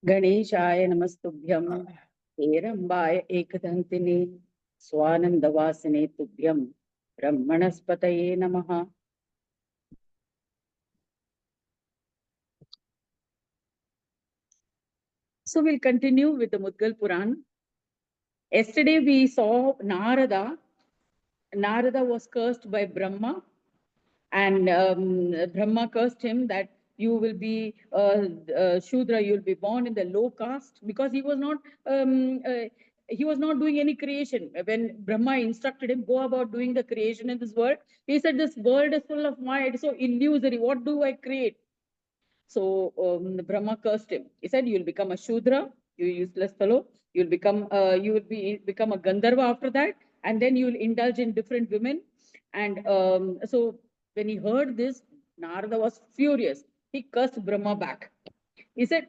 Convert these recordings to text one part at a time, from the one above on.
गणेशाय नमस्तुभ्यं हेरम्बाय एकदन्तिने स्वानन्दवासिने तुभ्यं ब्रह्मणस्पतये नमः. So we'll continue with the Mudgal Puran. Yesterday we saw Narada. Narada was cursed by Brahma, and Brahma cursed him that you will be Shudra, you will be born in the low caste, because he was not doing any creation. When Brahma instructed him, go about doing the creation in this world, he said, this world is full of Maya, it's so illusory. What do I create? So Brahma cursed him. He said, "You will become a Shudra, you useless fellow. You will become a Gandharva after that, and then you will indulge in different women." And so when he heard this, Narada was furious. He cursed Brahma back. He said,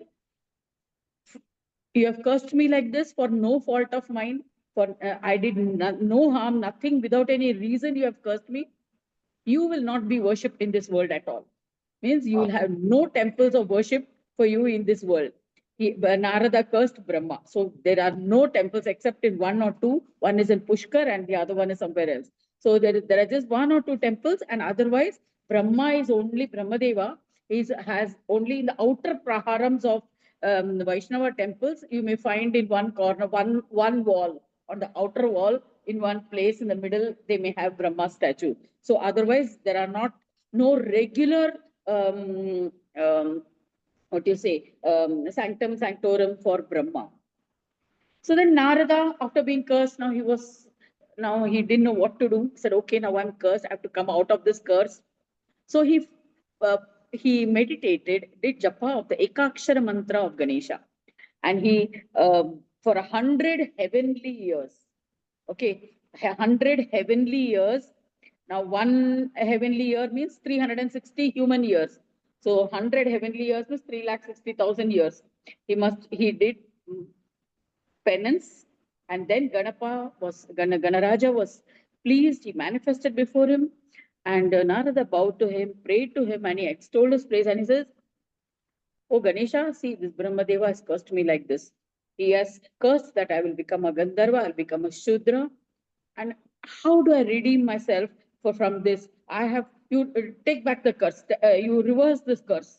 "You have cursed me like this for no fault of mine. For I did no harm, nothing, without any reason. You have cursed me. You will not be worshipped in this world at all." Means you will have no temples of worship for you in this world. Narada cursed Brahma. So there are no temples except in one or two. One is in Pushkar and the other one is somewhere else. So there are just one or two temples, and otherwise Brahma is only Brahmadeva. Has only in the outer praharams of Vaishnava temples, you may find in one corner, one wall, on the outer wall, in one place in the middle, they may have Brahma statue. So otherwise, there are no regular what you say, sanctum sanctorum for Brahma. So then Narada, after being cursed, now he didn't know what to do. He said, okay, now I'm cursed. I have to come out of this curse. So uh, he meditated, did japa of the Ekakshara mantra of Ganesha. And he, for 100 heavenly years, okay, 100 heavenly years. Now, one heavenly year means 360 human years. So 100 heavenly years means 360,000 years. He did penance, and then Ganaraja was pleased. He manifested before him, and Narada bowed to him, prayed to him, and he extolled his praise. And he says, "Oh Ganesha, see, this Brahmadeva has cursed me like this. He has cursed that I will become a Gandharva, I'll become a Shudra. And how do I redeem myself from this? I have, you take back the curse, you reverse this curse."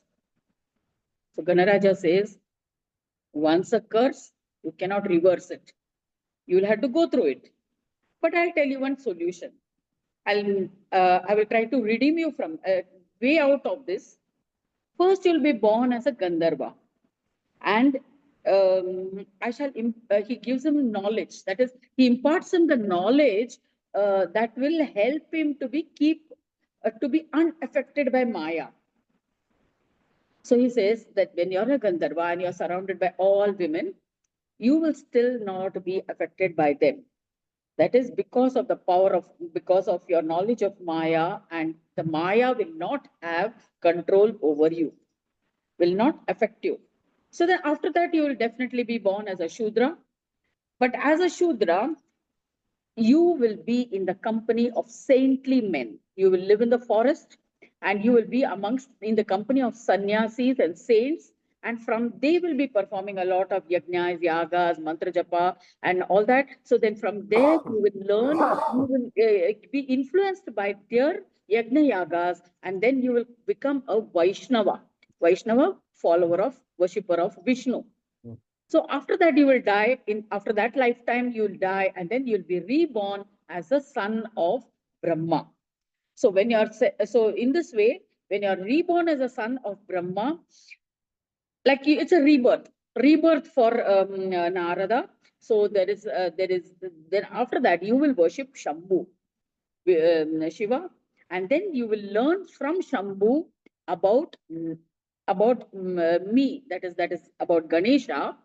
So Ganaraja says, once a curse, you cannot reverse it. You will have to go through it. But I'll tell you one solution. I will try to redeem you from way out of this. First, you'll be born as a Gandharva, and he gives him knowledge. That is, he imparts him the knowledge that will help him to be unaffected by Maya. So he says that when you're a Gandharva and you're surrounded by all women, you will still not be affected by them. That is because of your knowledge of Maya, and the Maya will not have control over you, will not affect you. So then after that, you will definitely be born as a Shudra. But as a Shudra, you will be in the company of saintly men. You will live in the forest, and you will be in the company of sannyasis and saints. And from they will be performing a lot of yajnas, yagas, mantra japa, and all that. So then from there, you will learn, you will be influenced by their yajna yagas, and then you will become a Vaishnava. Vaishnava, follower of, worshipper of Vishnu. So after that, you will die. After that lifetime, you will die, and then you'll be reborn as a son of Brahma. So in this way, when you're reborn as a son of Brahma, like it's a rebirth for Narada. So then after that, you will worship Shambhu, Shiva, and then you will learn from Shambhu about me. That is about Ganesha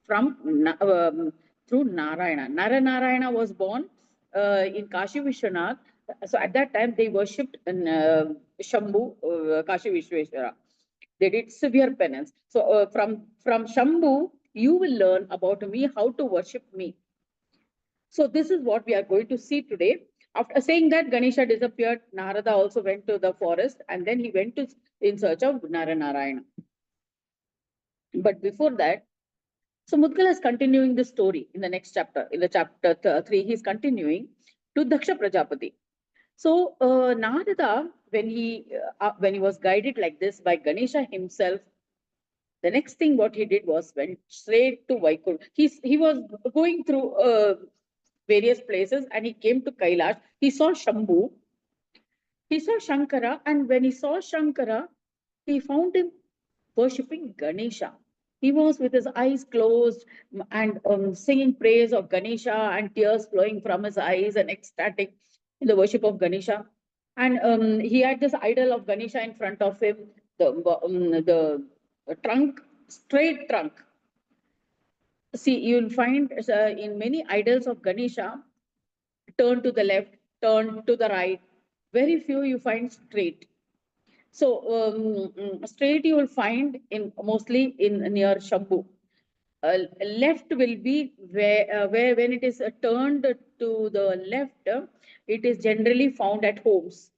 through Narayana. Narayana was born in Kashi Vishwanath. So at that time, they worshipped Shambhu, Kashi Vishweshwara. They did severe penance. So from Shambhu, you will learn about me, how to worship me. So this is what we are going to see today. After saying that, Ganesha disappeared. Narada also went to the forest, and then he went in search of Narayana. But before that, So Mudgala is continuing the story in the next chapter. In the chapter 3, he's continuing to Daksha Prajapati. So Narada, when he was guided like this by Ganesha himself, the next thing what he did was went straight to Vaikunth. He was going through various places and he came to Kailash. He saw Shambhu, he saw Shankara, and when he saw Shankara, he found him worshipping Ganesha. He was with his eyes closed and singing praise of Ganesha and tears flowing from his eyes and ecstatic in the worship of Ganesha. And he had this idol of Ganesha in front of him, the trunk, straight trunk. See, you'll find in many idols of Ganesha, turn to the left, turn to the right. Very few you find straight. So straight you will find in mostly in near Shambhu. Left will be where when it is turned to the left, it is generally found at homes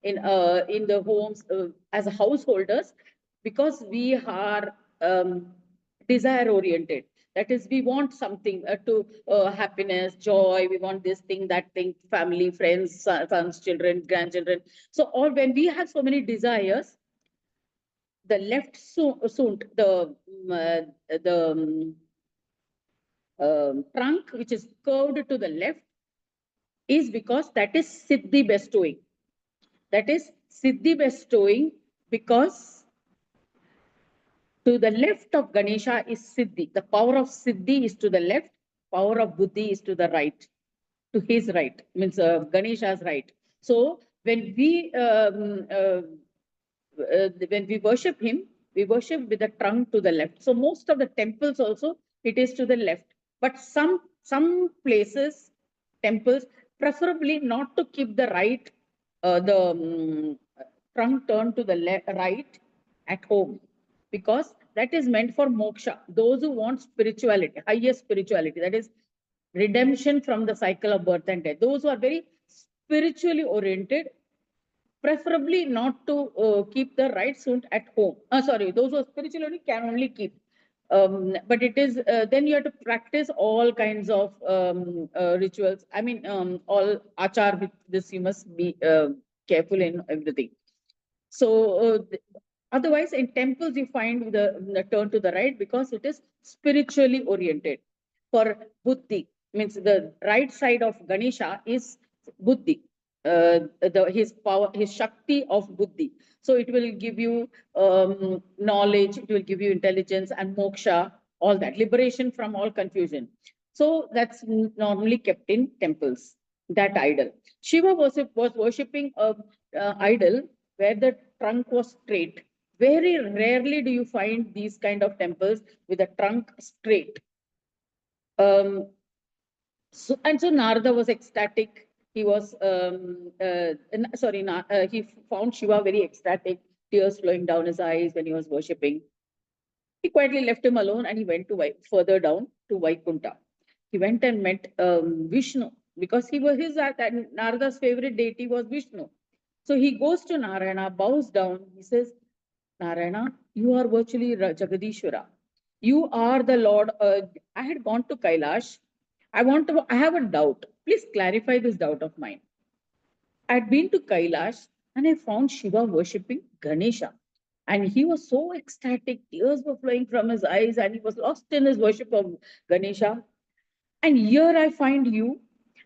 in the homes as householders, because we are desire oriented. That is, we want something to happiness, joy. We want this thing, that thing, family, friends, sons, children, grandchildren. So, all when we have so many desires, the left sunt, the trunk which is curved to the left, is because that is siddhi bestowing. That is siddhi bestowing, because to the left of Ganesha is siddhi. The power of siddhi is to the left, power of buddhi is to the right, to his right, means Ganesha's right. So when we worship him, we worship with the trunk to the left. So most of the temples also, it is to the left. But some places, temples, preferably not to keep the right, the trunk turned to the right at home, because that is meant for moksha. Those who want spirituality, highest spirituality, that is redemption from the cycle of birth and death. Those who are very spiritually oriented, preferably not to keep the right suit at home. Sorry, those who are spiritually can only keep. But it is then you have to practice all kinds of rituals. I mean, all achar with this you must be careful in everything. So otherwise, in temples you find the turn to the right because it is spiritually oriented. For buddhi, means the right side of Ganesha is buddhi, his power, his shakti of buddhi. So it will give you knowledge, it will give you intelligence and moksha, all that, liberation from all confusion. So that's normally kept in temples, that idol. Shiva was worshipping a idol where the trunk was straight. Very rarely do you find these kind of temples with a trunk straight. So Narada was ecstatic. He was he found Shiva very ecstatic, tears flowing down his eyes when he was worshipping. He quietly left him alone and he went to further down to Vaikunta. He went and met Vishnu, because he was Narada's favorite deity was Vishnu. So he goes to Narayana, bows down. He says, Narayana, you are virtually Jagadishwara. You are the Lord. I had gone to Kailash. I have a doubt. Please clarify this doubt of mine. I had been to Kailash and I found Shiva worshipping Ganesha. And he was so ecstatic, tears were flowing from his eyes, and he was lost in his worship of Ganesha. And here I find you,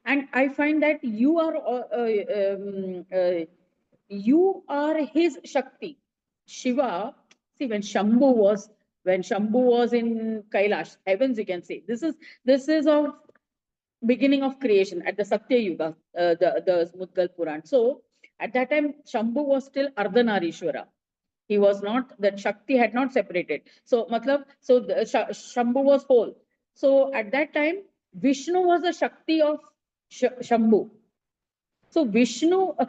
and I find that you are his Shakti. Shiva, see, when Shambhu was in Kailash, heavens, you can say. This is of beginning of creation at the Satya Yuga, the Mudgal Puran. So at that time, Shambhu was still Ardhanarishwara. He was not, that Shakti had not separated. So, matlab, so the Shambhu was whole. So at that time, Vishnu was the Shakti of Shambhu. So Vishnu, uh,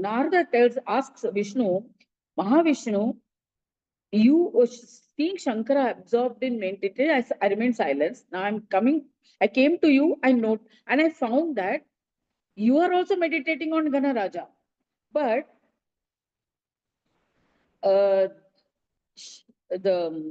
Narada asks Vishnu, Mahavishnu, you seeing Shankara absorbed in meditation, I remained silent. Now I came to you, and I found that you are also meditating on Ganaraja. But uh, the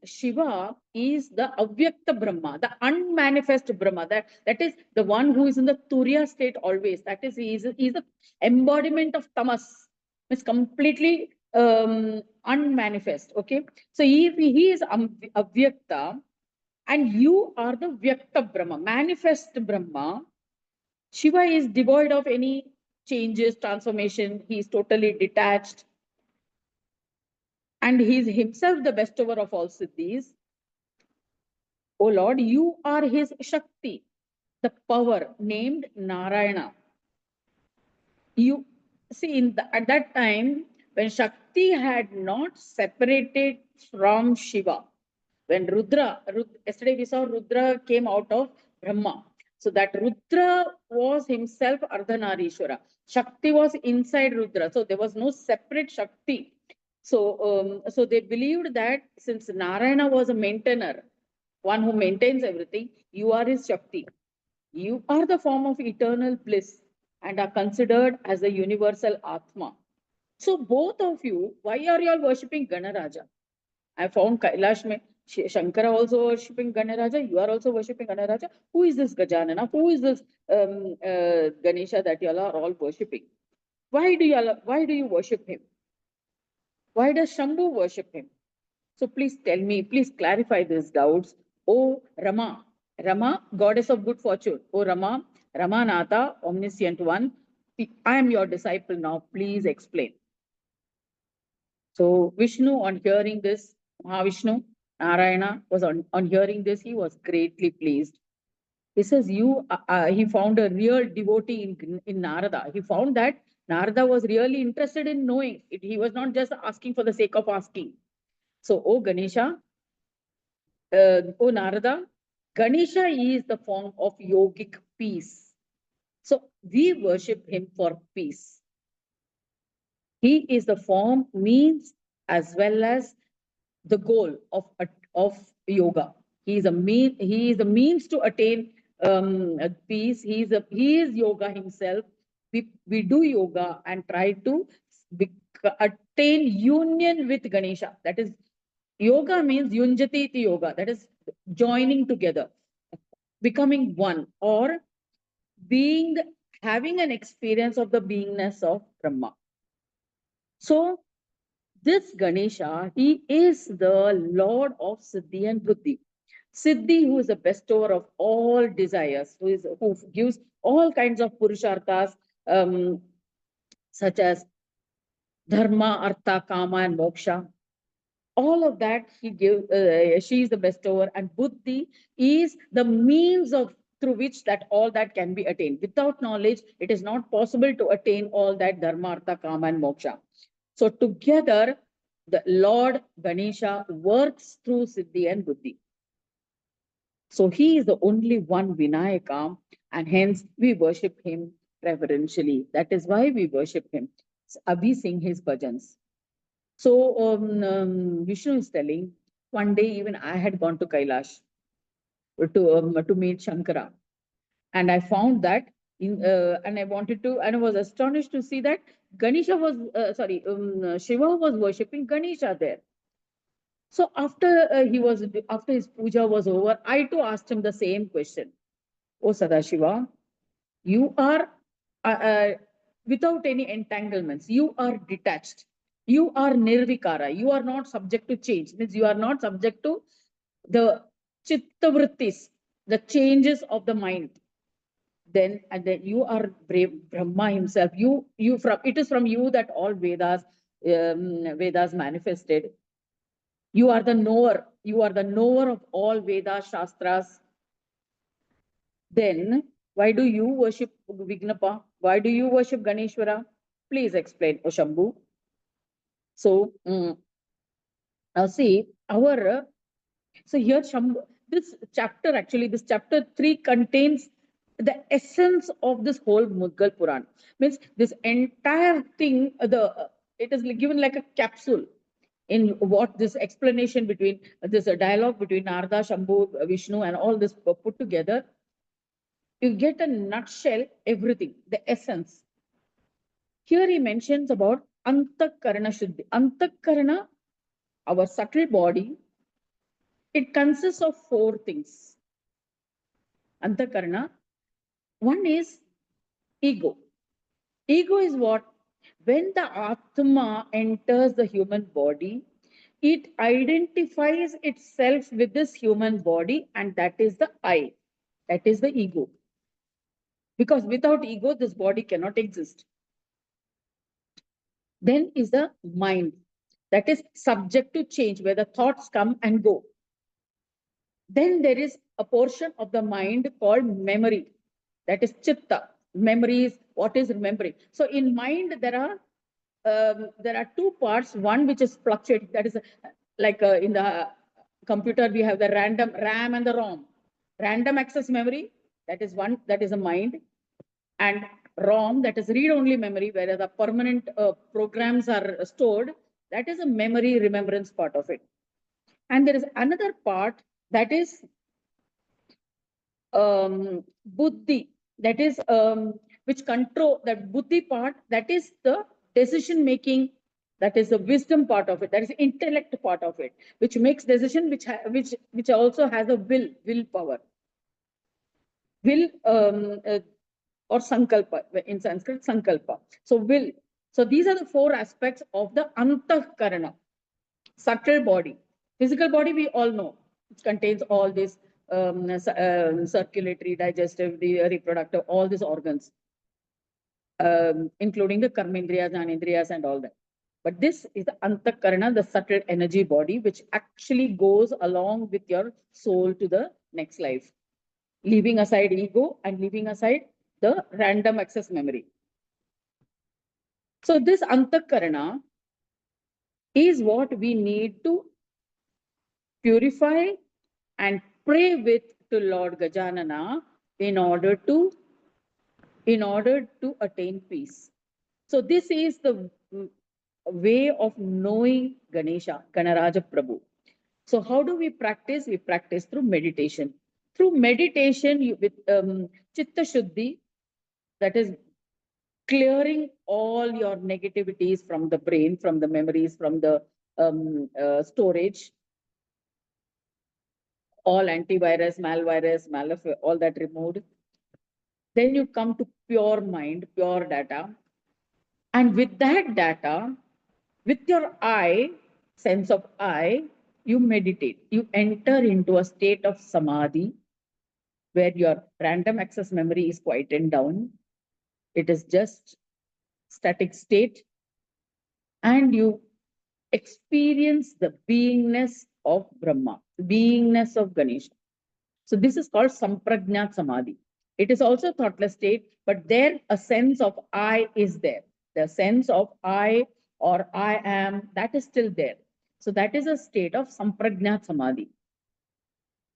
Shiva is the Avyakta Brahma, the unmanifest Brahma. That is the one who is in the Turiya state always. That is, he is the embodiment of Tamas. It's completely unmanifest. Okay. So if he is Avyakta and you are the Vyakta Brahma, manifest Brahma, Shiva is devoid of any changes, transformation. He is totally detached. And he is himself the bestower of all siddhis. O Lord, you are his Shakti, the power named Narayana. You see, at that time, when Shakti had not separated from Shiva, when yesterday we saw Rudra came out of Brahma. So that Rudra was himself Ardhanarishwara. Shakti was inside Rudra. So there was no separate Shakti. So they believed that since Narayana was a maintainer, one who maintains everything, you are his Shakti. You are the form of eternal bliss and are considered as the universal Atma. So both of you, why are you all worshipping Ganaraja? I found Kailash mein Shankara also worshipping Ganaraja. You are also worshipping Ganaraja. Who is this Gajanana? Who is this Ganesha that you all are all worshipping? Why do you worship him? Why does Shambhu worship him? So please tell me, please clarify these doubts. O Rama, Rama, goddess of good fortune. O Rama, Ramanatha, omniscient one. I am your disciple now. Please explain. So Vishnu, on hearing this, Mahavishnu, Narayana was on hearing this, he was greatly pleased. He says, he found a real devotee in Narada. He found that Narada was really interested in knowing. He was not just asking for the sake of asking. So, O Ganesha, O Narada, Ganesha is the form of yogic peace. So we worship him for peace. He is the form, means, as well as the goal of yoga. He is the means to attain peace. He is yoga himself. We do yoga and try to attain union with Ganesha. That is, yoga means yunjati iti yoga. That is joining together, becoming one, or being having an experience of the beingness of Brahma. So this Ganesha, he is the Lord of Siddhi and Buddhi. Siddhi, who is the bestower of all desires, who gives all kinds of purusharthas, such as dharma, artha, kama, and moksha. All of that he gives. She is the bestower, and Buddhi is the means of through which that all that can be attained. Without knowledge, it is not possible to attain all that dharma, artha, kama, and moksha. So together, the Lord Ganesha works through Siddhi and Buddhi. So he is the only one Vinayaka, and hence we worship him reverentially. That is why we worship him. So, we sing his bhajans. So Vishnu is telling, one day even I had gone to Kailash to meet Shankara, and I found that and I was astonished to see that Ganesha was Shiva was worshipping Ganesha there. So after his puja was over, I too asked him the same question. Oh Sadashiva, you are without any entanglements. You are detached. You are nirvikara. You are not subject to change. Means you are not subject to the chitta vrittis, the changes of the mind. And then you are brave Brahma himself. You from it is from you that all Vedas manifested. You are the knower. You are the knower of all Vedas, Shastras. Then why do you worship Vignapa? Why do you worship Ganeshwara? Please explain, O Shambhu. So now see so here Shambhu, this chapter 3 contains the essence of this whole Mughal Puran. Means this entire thing, it is given like a capsule in what this explanation between this dialogue between Narada, Shambhu, Vishnu, and all this put together. You get a nutshell, everything, the essence. Here he mentions about Antakarana Shuddhi. Antakarana, our subtle body, it consists of four things. Antakarana, one is ego. Ego is what? When the Atma enters the human body, it identifies itself with this human body, and that is the I. That is the ego. Because without ego, this body cannot exist. Then is the mind. That is subject to change, where the thoughts come and go. Then there is a portion of the mind called memory. That is chitta. Memory is what is remembering. So in mind, there are two parts. One which is fluctuating. That is like in the computer, we have the random RAM and the ROM. Random access memory, that is one, that is a mind. And ROM, that is read-only memory, where the permanent programs are stored. That is a memory remembrance part of it. And there is another part that is buddhi, that is which control that buddhi part, that is the decision making, that is the wisdom part of it, that is the intellect part of it, which makes decision, which also has a willpower, will or sankalpa in Sanskrit, sankalpa. So will. So these are the four aspects of the antahkarana, subtle body. Physical body, we all know, it contains all these circulatory, digestive, the reproductive, all these organs, including the karmendriyas, jnanendriyas, and all that. But this is the antakarana, the subtle energy body, which actually goes along with your soul to the next life, leaving aside ego and leaving aside the random access memory. So this antakarana is what we need to purify and pray with to Lord Gajanana in order to attain peace. So this is the way of knowing Ganesha, Ganaraja Prabhu. So how do we practice? We practice through meditation. Through meditation, with Chitta Shuddhi, that is clearing all your negativities from the brain, from the memories, from the storage, all antivirus, malvirus, all that removed. Then you come to pure mind, pure data. And with that data, with your I, sense of I, you meditate. You enter into a state of samadhi where your random access memory is quietened down. It is just static state. And you experience the beingness of Brahma, beingness of Ganesha. So this is called Samprajnat Samadhi. It is also thoughtless state, but there a sense of I is there. The sense of I or I am, that is still there. So that is a state of Samprajnat Samadhi.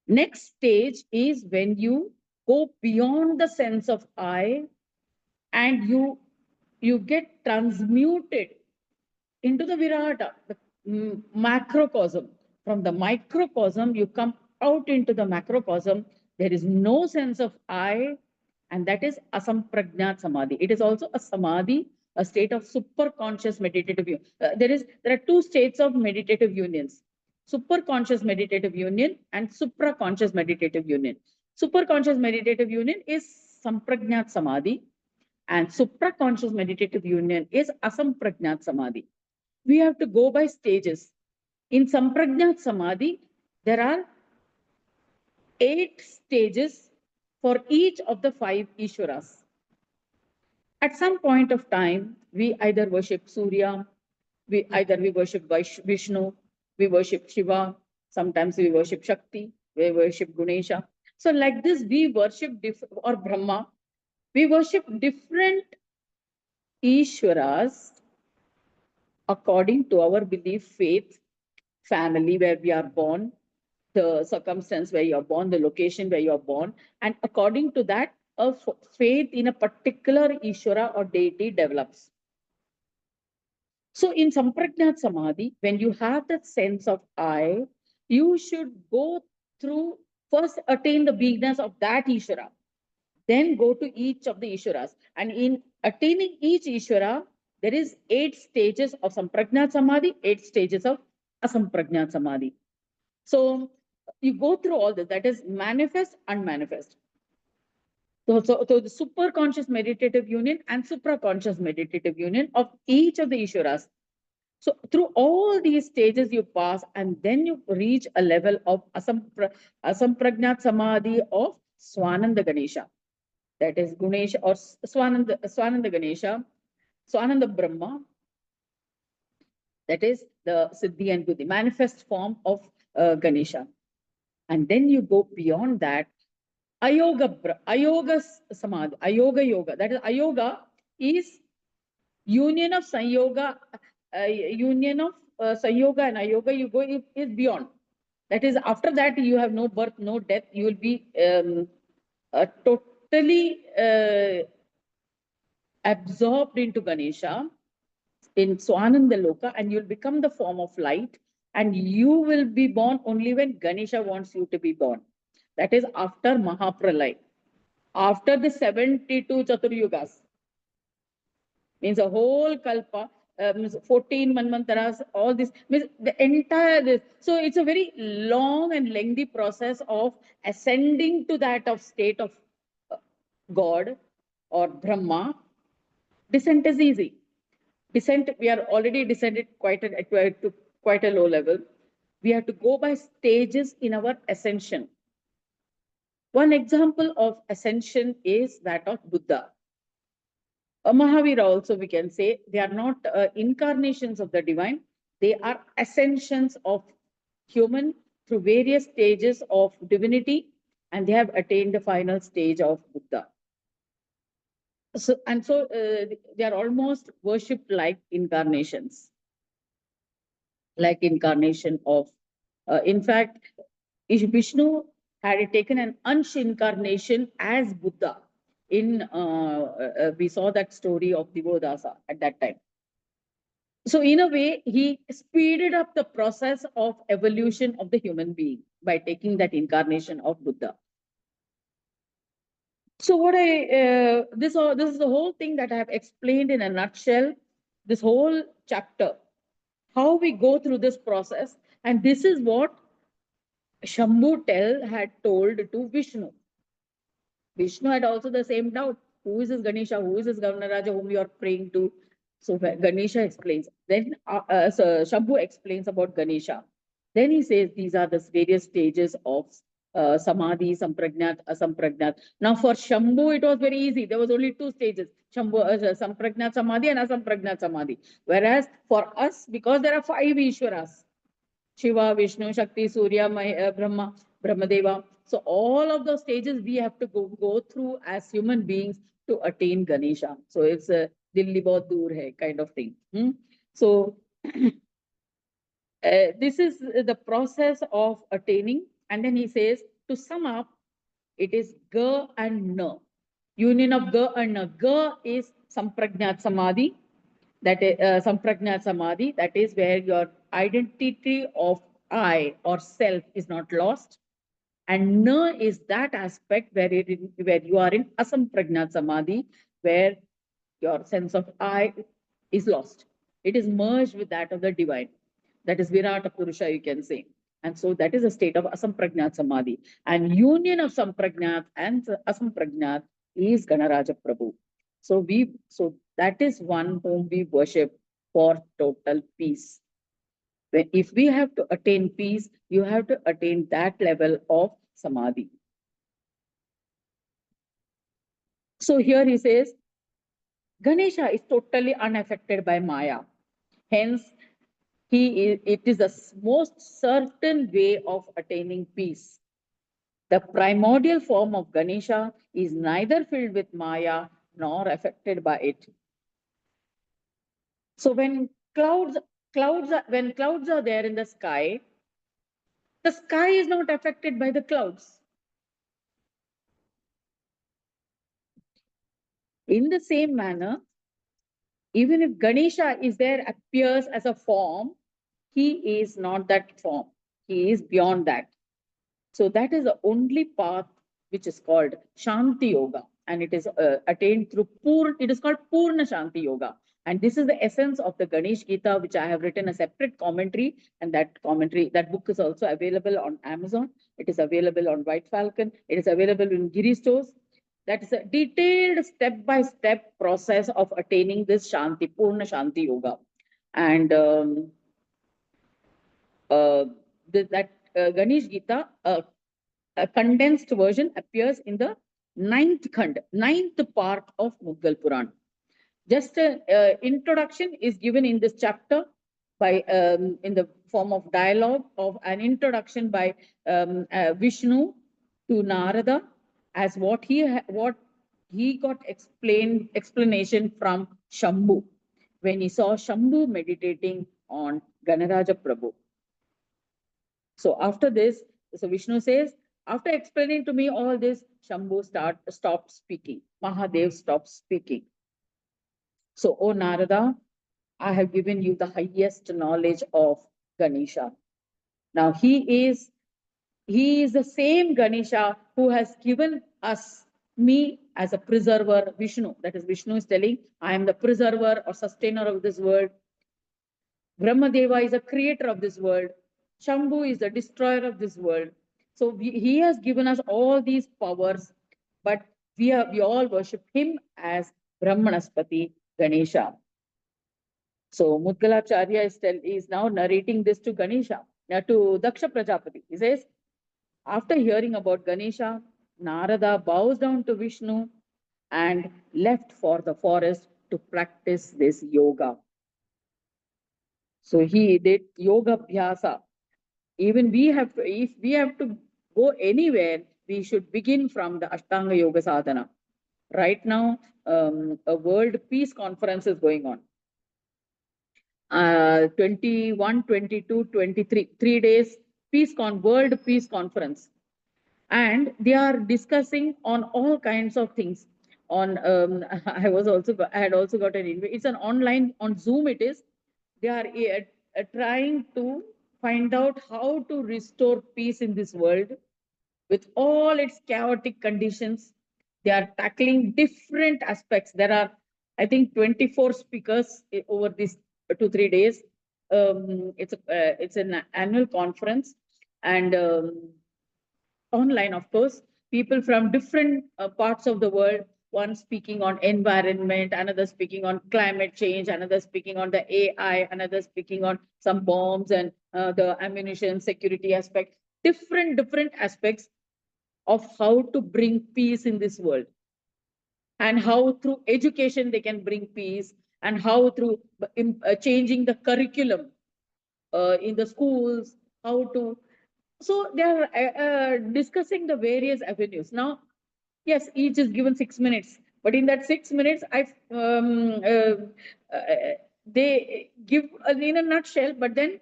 Next stage is when you go beyond the sense of I and you get transmuted into the Virata, the macrocosm. From the microcosm, you come out into the macrocosm. There is no sense of I, and that is asamprajnat samadhi. It is also a samadhi, a state of super conscious meditative union. There are two states of meditative unions: super conscious meditative union and supra conscious meditative union. Super conscious meditative union is samprajnat samadhi, and supra conscious meditative union is asamprajnat samadhi. We have to go by stages. In Samprajnat Samadhi, there are 8 stages for each of the 5 Ishwaras. At some point of time, we either worship Surya, we worship Vishnu, we worship Shiva, sometimes we worship Shakti, we worship Ganesha. So like this, we worship or Brahma, we worship different Ishwaras according to our belief, faith, family where we are born, the circumstance where you're born, the location where you're born, and according to that, a faith in a particular Ishvara or deity develops. So in Samprajnat Samadhi, when you have that sense of I, you should go through, first attain the beingness of that Ishvara, then go to each of the Ishwaras. And in attaining each Ishvara, there is 8 stages of Samprajnat Samadhi, 8 stages of Asamprajnat Samadhi. So you go through all this, that is manifest, unmanifest. So the super conscious meditative union and supraconscious meditative union of each of the Ishwaras. So through all these stages you pass, and then you reach a level of Asamprajnat Samadhi of Swananda Ganesha. That is Ganesha or Swananda Ganesha, Swananda Brahma. That is the Siddhi and Buddhi, manifest form of Ganesha. And then you go beyond that, Ayoga Samadhi, Ayoga Yoga. That is Ayoga is union of Sanyoga, union of Sanyoga and Ayoga. You go is beyond. That is after that you have no birth, no death. You will be totally absorbed into Ganesha in Swananda Loka, and you'll become the form of light, and you will be born only when Ganesha wants you to be born. That is after Mahapralay, after the 72 Chaturyugas. Means a whole Kalpa, 14 Manvantaras, all this, means the entire this. So it's a very long and lengthy process of ascending to that of state of God or Brahma. Descent is easy. Descent, we are already descended to quite a low level. We have to go by stages in our ascension. One example of ascension is that of Buddha. Mahavira also, we can say, they are not incarnations of the divine. They are ascensions of human through various stages of divinity, and they have attained the final stage of Buddha. So they are almost worshipped like incarnations, like incarnation of. In fact, Vishnu had taken an Ansh incarnation as Buddha. We saw that story of Divodasa at that time. So in a way, he speeded up the process of evolution of the human being by taking that incarnation of Buddha. So what this is the whole thing that I have explained in a nutshell, this whole chapter, how we go through this process. And this is what Shambhu had told to Vishnu. Vishnu had also the same doubt. Who is this Ganesha? Who is this Gavanaraja whom you are praying to? So Ganesha explains. Then so Shambhu explains about Ganesha. Then he says these are the various stages of Samadhi, Sampragnat, Asampragnat. Now for Shambhu, it was very easy. There was only 2 stages, Shambhu, Sampragnat Samadhi and Asampragnat Samadhi. Whereas for us, because there are 5 Ishwaras, Shiva, Vishnu, Shakti, Surya, Brahma, Brahmadeva. So all of those stages we have to go through as human beings to attain Ganesha. So it's a Dilli bahut dur hai kind of thing. So this is the process of attaining. And then he says, to sum up, it is Ga and Na. Union of Ga and Na. Ga is Sampragnat Samadhi. That is Sampragnat Samadhi. That is where your identity of I or self is not lost. And Na is that aspect where you are in Asampragnat Samadhi, where your sense of I is lost. It is merged with that of the divine. That is Virata Purusha, you can say. And so that is a state of Asampragnat Samadhi. And union of Sampragnat and Asampragnat is Ganaraja Prabhu. So that is one whom we worship for total peace. If we have to attain peace, you have to attain that level of Samadhi. So here he says, Ganesha is totally unaffected by Maya. Hence, it is the most certain way of attaining peace. The primordial form of Ganesha is neither filled with Maya nor affected by it. So when clouds are there in the sky is not affected by the clouds. In the same manner, even if Ganesha is there, appears as a form, he is not that form. He is beyond that. So that is the only path which is called Shanti Yoga, and it is attained through it is called Purna Shanti Yoga, And this is the essence of the Ganesh Gita, which I have written a separate commentary. And that commentary, that book is also available on Amazon. It is available on White Falcon. It is available in Giri stores. That is a detailed step-by-step process of attaining this Shanti, Purna Shanti Yoga. And that Ganesh Gita, a condensed version, appears in the ninth part of Mughal Puran. Just an introduction is given in this chapter by in the form of dialogue of an introduction by Vishnu to Narada as what he got explanation from Shambhu when he saw Shambhu meditating on Ganaraja Prabhu. So after this, so Vishnu says, after explaining to me all this, Shambhu stopped speaking. Mahadev stopped speaking. So, O Narada, I have given you the highest knowledge of Ganesha. Now he is the same Ganesha who has given me as a preserver, Vishnu. That is, Vishnu is telling, I am the preserver or sustainer of this world. Brahmadeva is a creator of this world. Shambhu is the destroyer of this world. So he has given us all these powers, but we all worship him as Brahmanaspati Ganesha. So Mudgalacharya is now narrating this to Ganesha, to Daksha Prajapati. He says, after hearing about Ganesha, Narada bows down to Vishnu and left for the forest to practice this yoga. So he did yoga abhyasa. Even if we have to go anywhere, we should begin from the Ashtanga Yoga Sadhana. Right now, a World Peace Conference is going on. 21, 22, 23, 3 days World Peace Conference. And they are discussing on all kinds of things. On I had also got an invite. It's an online on Zoom. It is. They are trying to find out how to restore peace in this world with all its chaotic conditions. They are tackling different aspects. There are, I think, 24 speakers over these 2-3 days. It's an annual conference, and online, of course, people from different parts of the world, one speaking on environment, another speaking on climate change, another speaking on the AI, another speaking on some bombs and the ammunition security aspect, different aspects of how to bring peace in this world, and how through education they can bring peace, and how through changing the curriculum in the schools, how to. So they are discussing the various avenues. Now, yes, each is given 6 minutes, but in that 6 minutes, they give in a nutshell, but then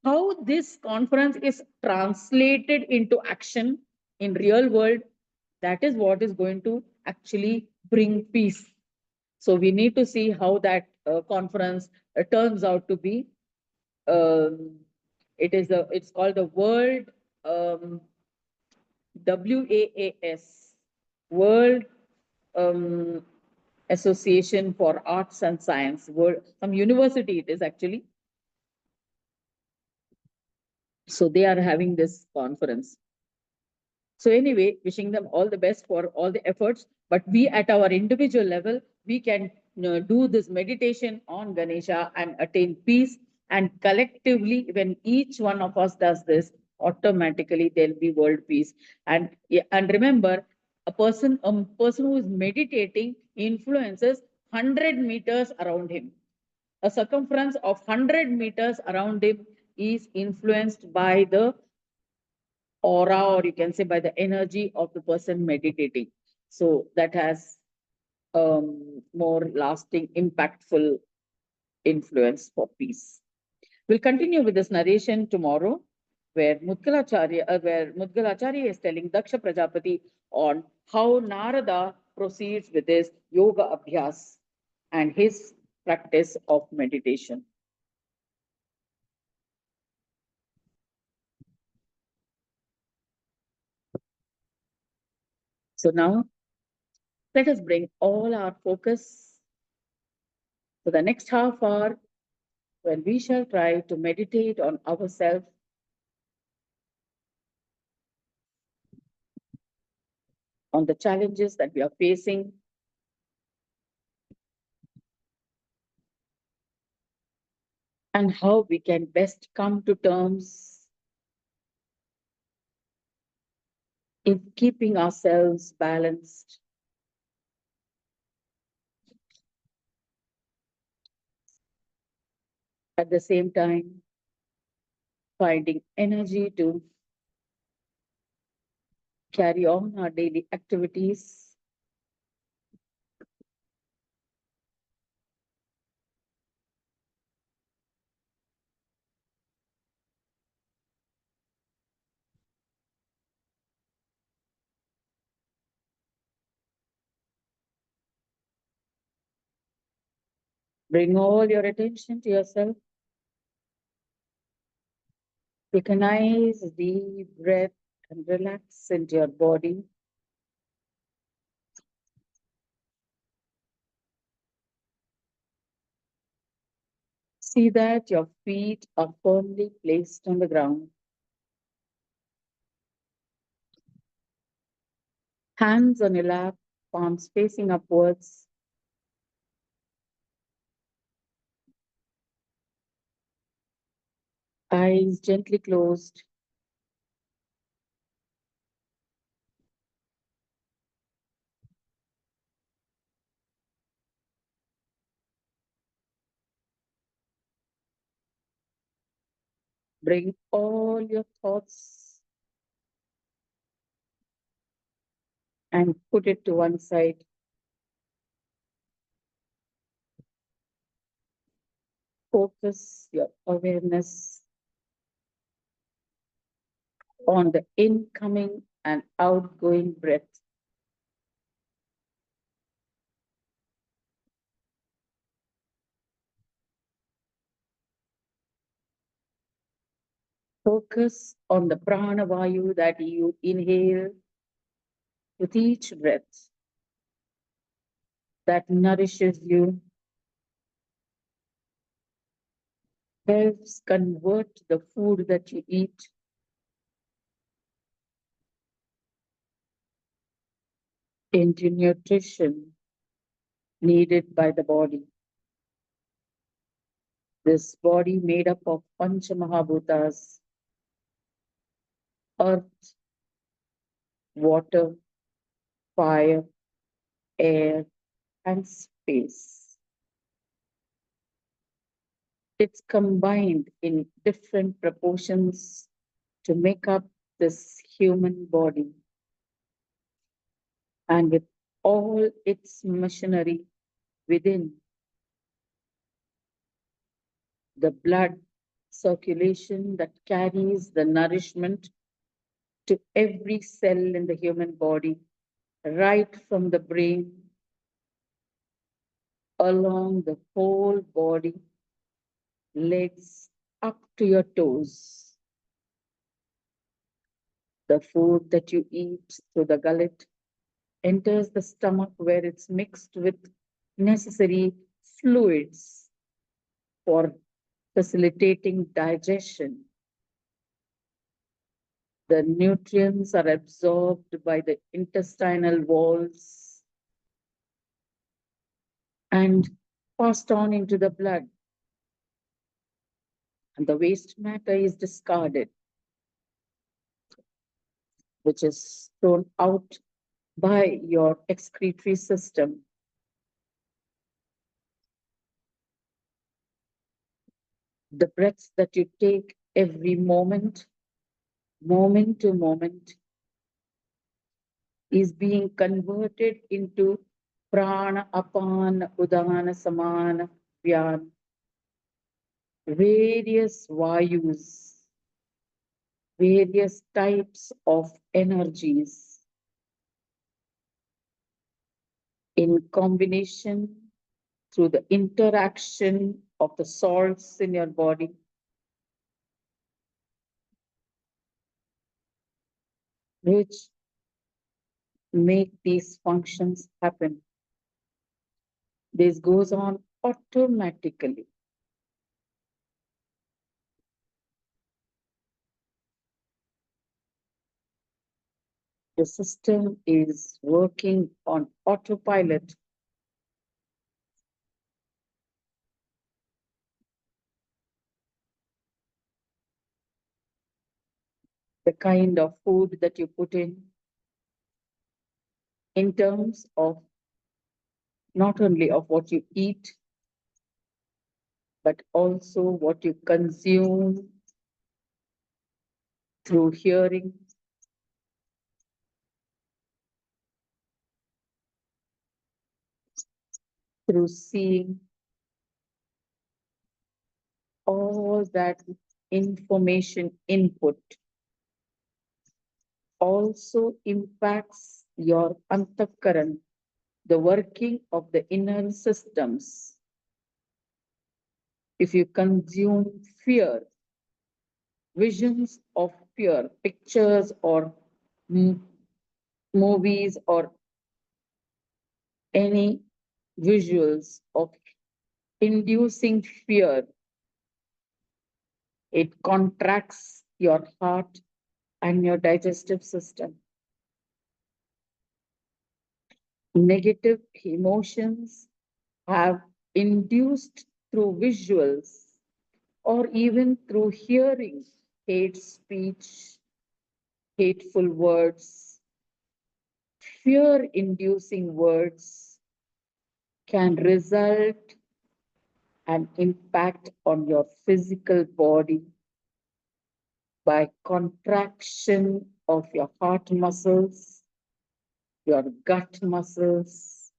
how this conference is translated into action in real world, that is what is going to actually bring peace. So we need to see how that conference turns out to be. It's called the World WAAS, World Association for Arts and Science. Some university it is actually. So they are having this conference. So anyway, wishing them all the best for all the efforts. But we at our individual level, we can do this meditation on Ganesha and attain peace. And collectively, when each one of us does this, automatically there'll be world peace. And remember, a person who is meditating influences 100 meters around him. A circumference of 100 meters around him is influenced by the aura, or you can say by the energy of the person meditating. So that has more lasting, impactful influence for peace. We'll continue with this narration tomorrow, where Mudgalacharya is telling Daksha Prajapati on how Narada proceeds with his yoga abhyas and his practice of meditation. So now let us bring all our focus So the next half hour, when we shall try to meditate on ourselves, on the challenges that we are facing, and how we can best come to terms in keeping ourselves balanced. At the same time, finding energy to carry on our daily activities. Bring all your attention to yourself. Take a nice deep breath and relax into your body. See that your feet are firmly placed on the ground. Hands on your lap, palms facing upwards. Eyes gently closed. Bring all your thoughts and put it to one side. Focus your awareness on the incoming and outgoing breath. Focus on the prana vayu that you inhale with each breath, that nourishes you, helps convert the food that you eat into nutrition needed by the body. This body made up of Pancha Mahabhutas, earth, water, fire, air, and space. It's combined in different proportions to make up this human body. And with all its machinery within, the blood circulation that carries the nourishment to every cell in the human body, right from the brain, along the whole body, legs up to your toes. The food that you eat through the gullet enters the stomach where it's mixed with necessary fluids for facilitating digestion. The nutrients are absorbed by the intestinal walls and passed on into the blood. And the waste matter is discarded, which is thrown out by your excretory system. The breaths that you take every moment, moment to moment, is being converted into prana, apana, udana, samana, vyan, various vayus, various types of energies in combination through the interaction of the salts in your body, which make these functions happen. This goes on automatically. The system is working on autopilot. The kind of food that you put in terms of not only of what you eat, but also what you consume through hearing, through seeing, all that information input also impacts your antakaran, the working of the inner systems. If you consume fear, visions of fear, pictures or movies or any visuals of inducing fear, it contracts your heart and your digestive system. Negative emotions have induced through visuals or even through hearing hate speech, hateful words, fear inducing words can result and impact on your physical body by contraction of your heart muscles, your gut muscles,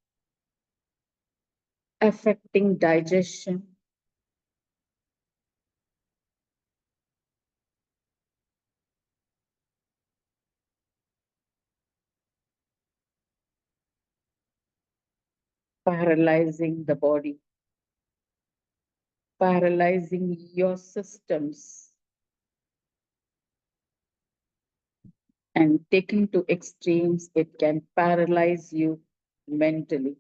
affecting digestion. Paralyzing the body, paralyzing your systems, and taking to extremes, it can paralyze you mentally.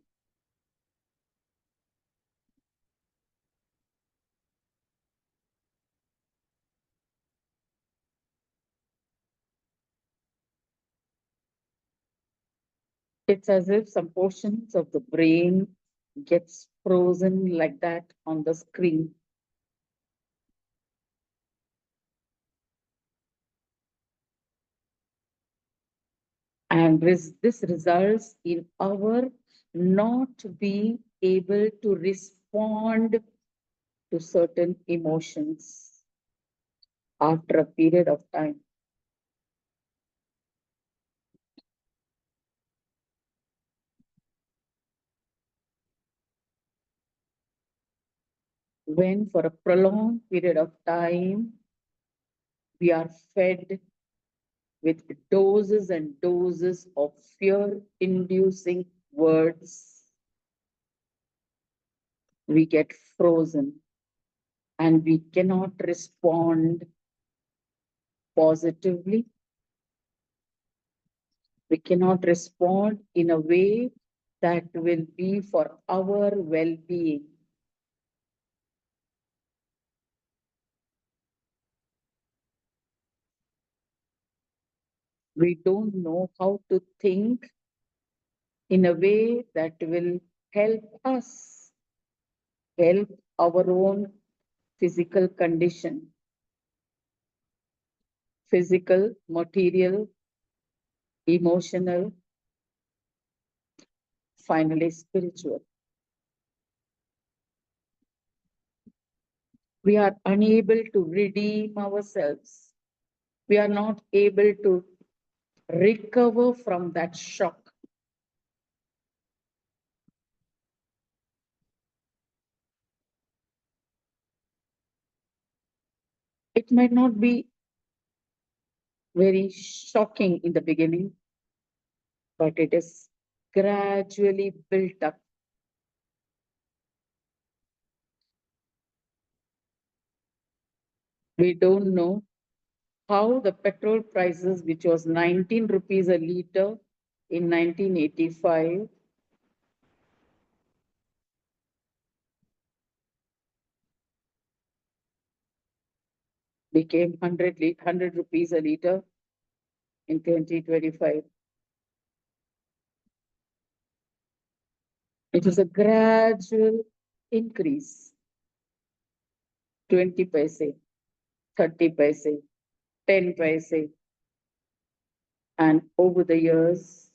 It's as if some portions of the brain gets frozen like that on the screen. And this results in our not being able to respond to certain emotions after a period of time. When for a prolonged period of time, we are fed with doses and doses of fear-inducing words, we get frozen and we cannot respond positively. We cannot respond in a way that will be for our well-being. We don't know how to think in a way that will help us, help our own physical condition, physical, material, emotional, finally spiritual. We are unable to redeem ourselves. We are not able to recover from that shock. It might not be very shocking in the beginning, but it is gradually built up. We don't know how the petrol prices, which was 19 rupees a liter in 1985, became 100 rupees a liter in 2025. It was a gradual increase, 20 paise, 30 paise, 10 paise, and over the years,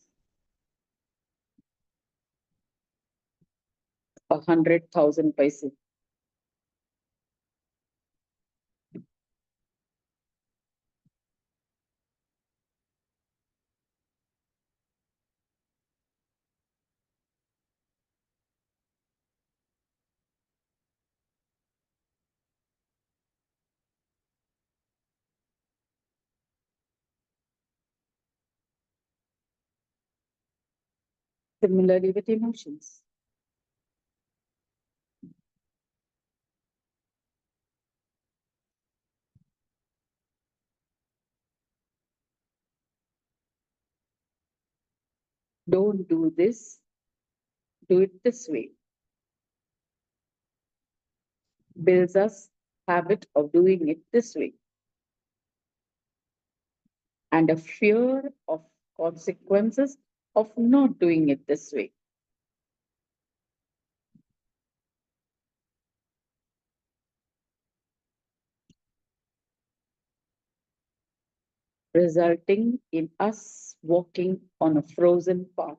100,000 paise. Similarly with emotions. Don't do this, do it this way. Builds us habit of doing it this way. And a fear of consequences of not doing it this way, resulting in us walking on a frozen path,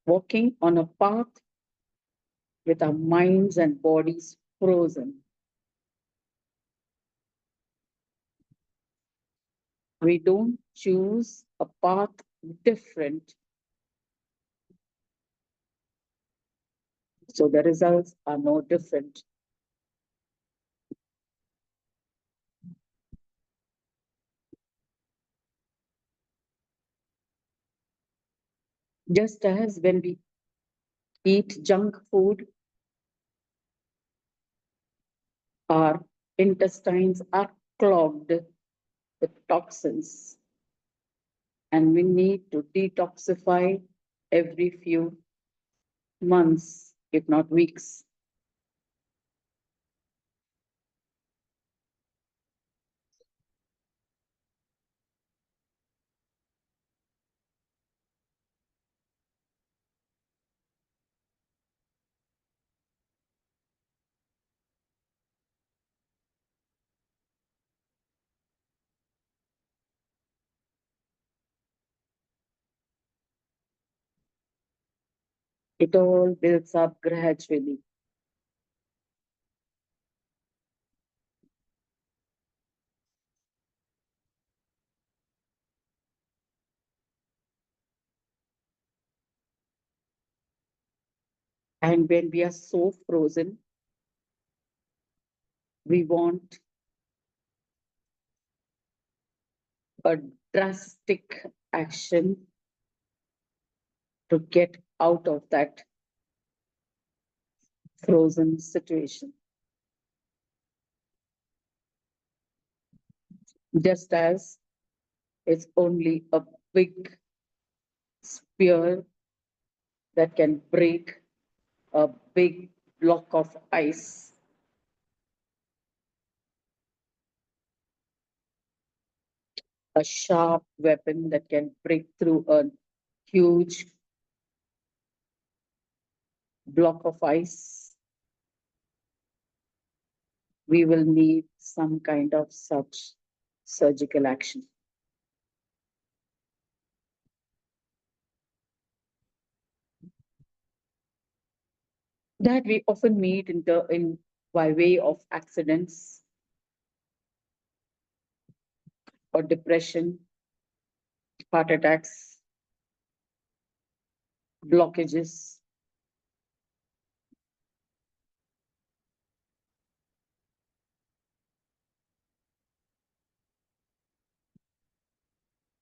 walking on a path with our minds and bodies frozen. We don't choose a path different, so the results are no different. Just as when we eat junk food, our intestines are clogged with toxins, and we need to detoxify every few months, if not weeks. It all builds up gradually. And when we are so frozen, we want a drastic action to get out of that frozen situation. Just as it's only a big spear that can break a big block of ice. A sharp weapon that can break through a huge block of ice. We will need some kind of such surgical action. That we often meet in by way of accidents or depression, heart attacks, blockages.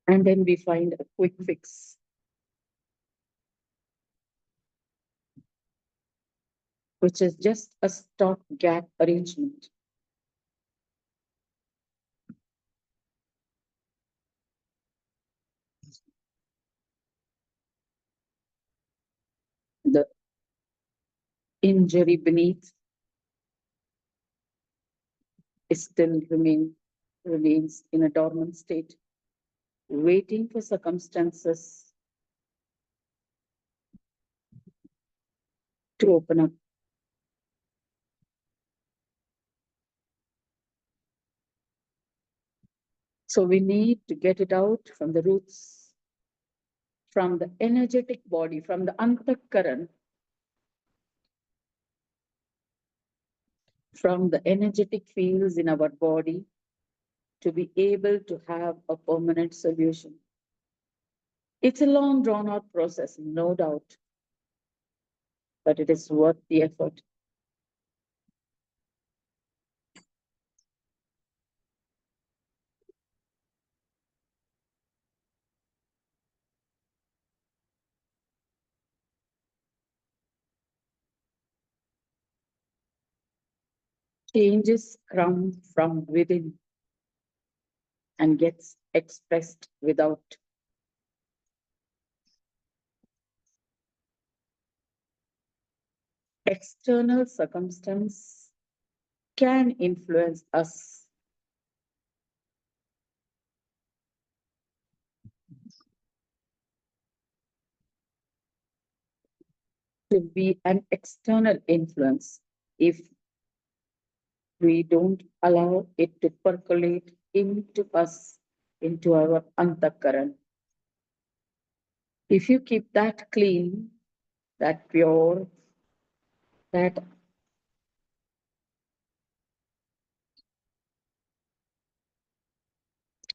And then we find a quick fix, which is just a stopgap arrangement. The injury beneath still remains in a dormant state, waiting for circumstances to open up. So we need to get it out from the roots, from the energetic body, from the antakaran, from the energetic fields in our body to be able to have a permanent solution. It's a long drawn out process, no doubt, but it is worth the effort. Changes come from within and gets expressed without. External circumstance can influence us to be an external influence if we don't allow it to percolate into us, into our antakaran. If you keep that clean, that pure, that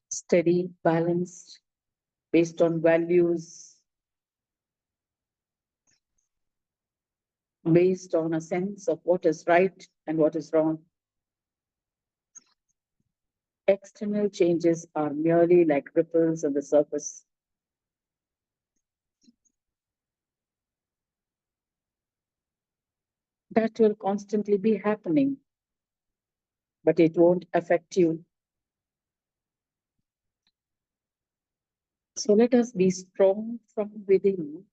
steady, balanced, based on values, based on a sense of what is right and what is wrong. External changes are merely like ripples on the surface. That will constantly be happening, but it won't affect you. So let us be strong from within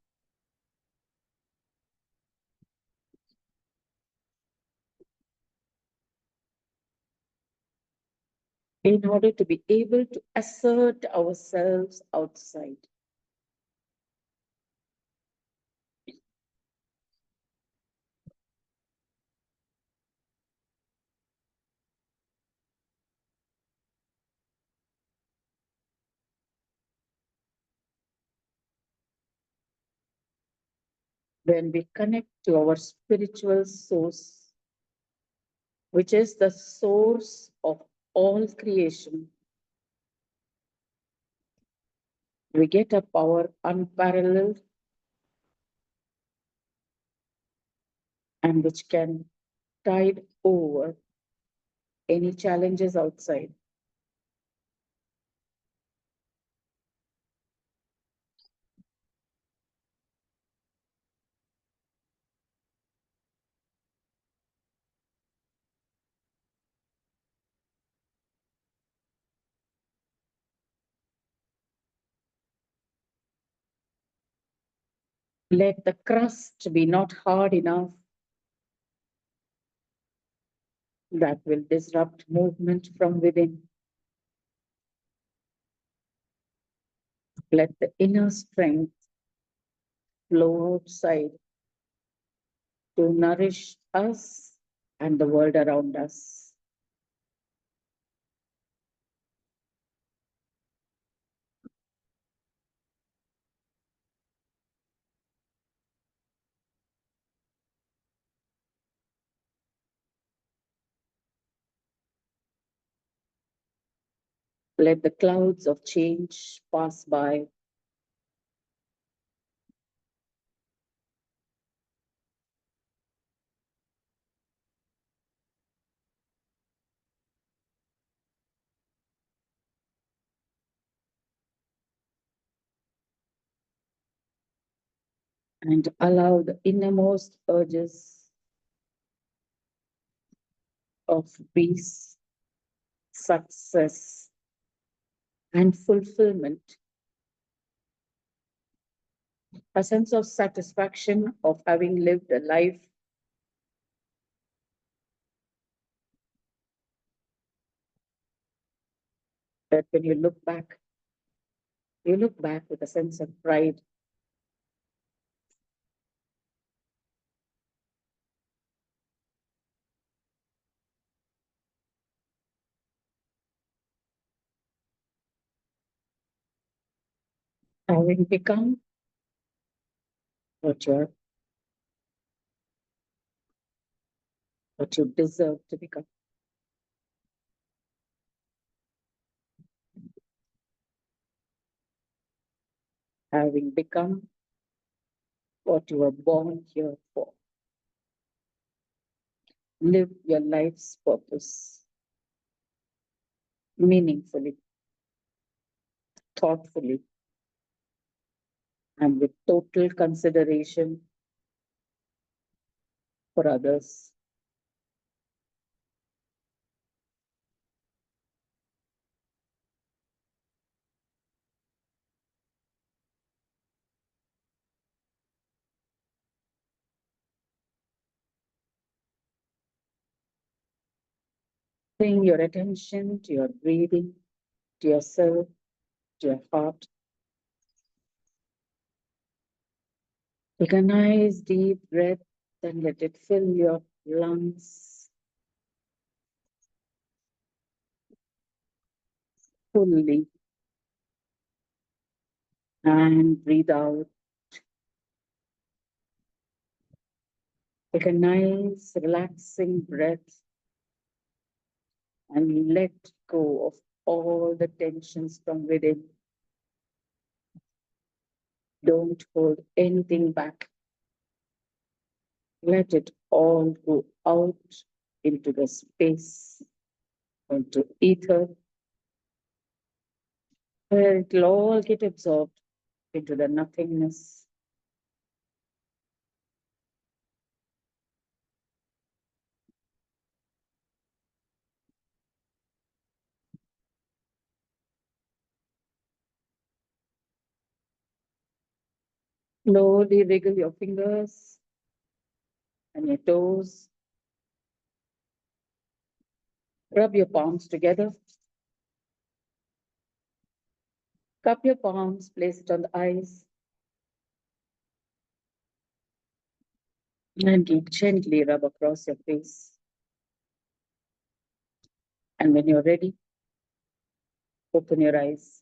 in order to be able to assert ourselves outside. When we connect to our spiritual source, which is the source of all creation, we get a power unparalleled and which can tide over any challenges outside. Let the crust be not hard enough that will disrupt movement from within. Let the inner strength flow outside to nourish us and the world around us. Let the clouds of change pass by. And allow the innermost urges of peace, success, and fulfillment, a sense of satisfaction of having lived a life That when you look back with a sense of pride. Having become what you're, what you deserve to become. Having become what you were born here for. Live your life's purpose meaningfully, thoughtfully, and with total consideration for others. Bring your attention to your breathing, to yourself, to your heart. Take a nice deep breath and let it fill your lungs fully. And breathe out. Take a nice, relaxing breath and let go of all the tensions from within. Don't hold anything back. Let it all go out into the space, into ether, where it'll all get absorbed into the nothingness. Slowly wiggle your fingers and your toes. Rub your palms together. Cup your palms, place it on the eyes, and gently rub across your face. And when you're ready, open your eyes.